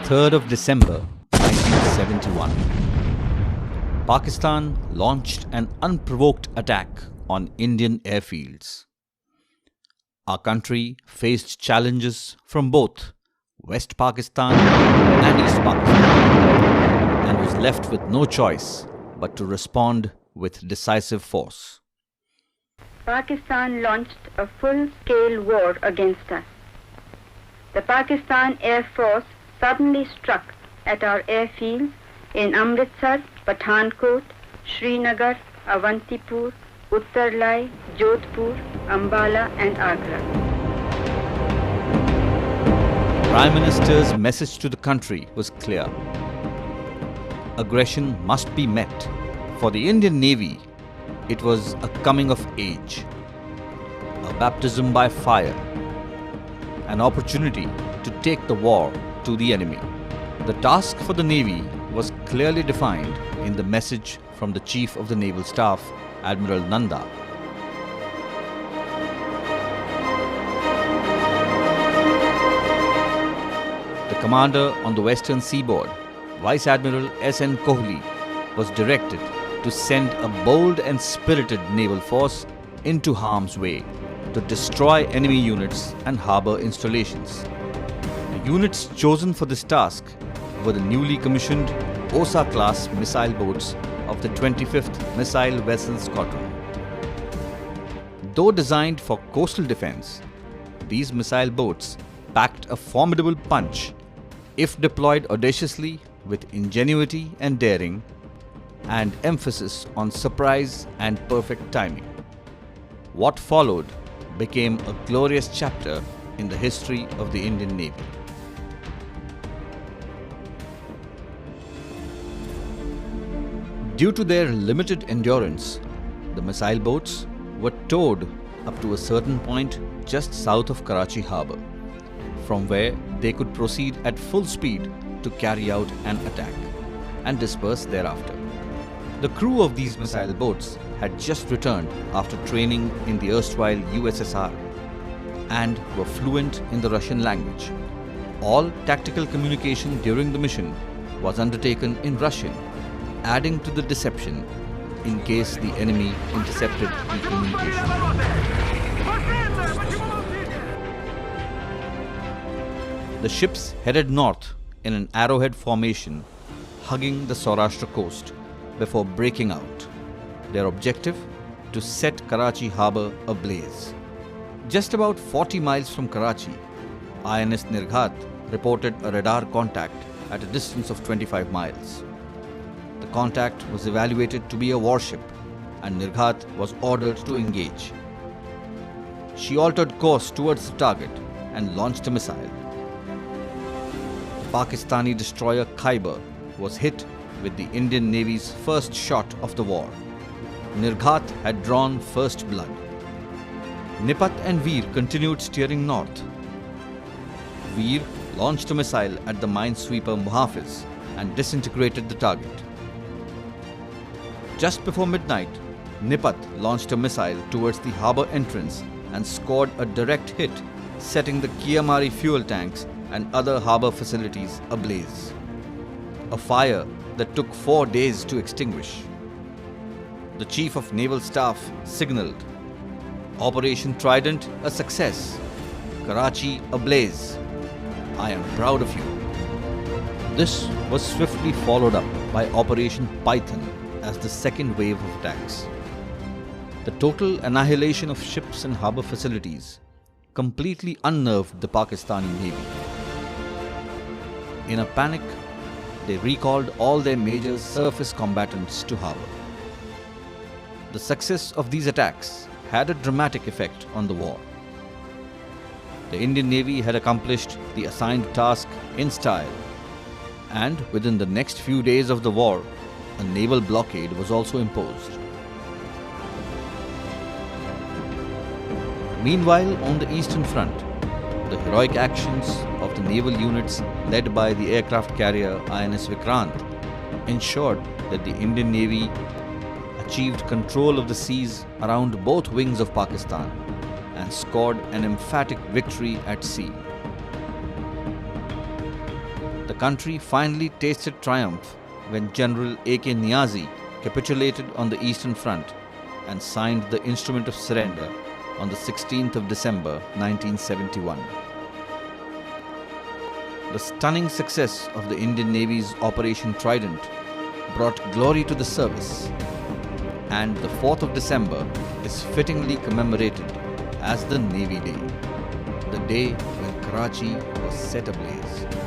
3rd of December 1971. Pakistan launched an unprovoked attack on Indian airfields. Our country faced challenges from both West Pakistan and East Pakistan and was left with no choice but to respond with decisive force. Pakistan launched a full-scale war against us. The Pakistan Air Force suddenly struck at our airfields in Amritsar, Pathankot, Srinagar, Avantipur, Uttarlai, Jodhpur, Ambala and Agra. Prime Minister's message to the country was clear. Aggression must be met. For the Indian Navy, it was a coming of age, a baptism by fire, an opportunity to take the war to the enemy. The task for the Navy was clearly defined in the message from the Chief of the Naval Staff, Admiral Nanda. The commander on the western seaboard, Vice Admiral S.N. Kohli, was directed to send a bold and spirited naval force into harm's way to destroy enemy units and harbour installations. The units chosen for this task were the newly commissioned Osa-class missile boats of the 25th Missile Vessel Squadron. Though designed for coastal defence, these missile boats packed a formidable punch if deployed audaciously with ingenuity and daring, and emphasis on surprise and perfect timing. What followed became a glorious chapter in the history of the Indian Navy. Due to their limited endurance, the missile boats were towed up to a certain point just south of Karachi harbour, from where they could proceed at full speed to carry out an attack and disperse thereafter. The crew of these missile boats had just returned after training in the erstwhile USSR and were fluent in the Russian language. All tactical communication during the mission was undertaken in Russian, adding to the deception in case the enemy intercepted the communication. The ships headed north in an arrowhead formation, hugging the Saurashtra coast before breaking out. Their objective? To set Karachi harbour ablaze. Just about 40 miles from Karachi, INS Nirghat reported a radar contact at a distance of 25 miles. The contact was evaluated to be a warship, and Nirghat was ordered to engage. She altered course towards the target and launched a missile. The Pakistani destroyer Khyber was hit with the Indian Navy's first shot of the war. Nirghat had drawn first blood. Nipat and Veer continued steering north. Veer launched a missile at the minesweeper Muhafiz and disintegrated the target. Just before midnight, Nipat launched a missile towards the harbour entrance and scored a direct hit, setting the Kiamari fuel tanks and other harbour facilities ablaze. A fire that took 4 days to extinguish. The Chief of Naval Staff signalled, "Operation Trident a success. Karachi ablaze. I am proud of you." This was swiftly followed up by Operation Python as the second wave of attacks. The total annihilation of ships and harbour facilities completely unnerved the Pakistani Navy. In a panic, they recalled all their major surface combatants to harbour. The success of these attacks had a dramatic effect on the war. The Indian Navy had accomplished the assigned task in style, and within the next few days of the war, a naval blockade was also imposed. Meanwhile, on the Eastern Front, the heroic actions of the naval units led by the aircraft carrier INS Vikrant ensured that the Indian Navy achieved control of the seas around both wings of Pakistan and scored an emphatic victory at sea. The country finally tasted triumph when General A.K. Niazi capitulated on the Eastern Front and signed the Instrument of Surrender on the 16th of December 1971. The stunning success of the Indian Navy's Operation Trident brought glory to the service, and the 4th of December is fittingly commemorated as the Navy Day, the day when Karachi was set ablaze.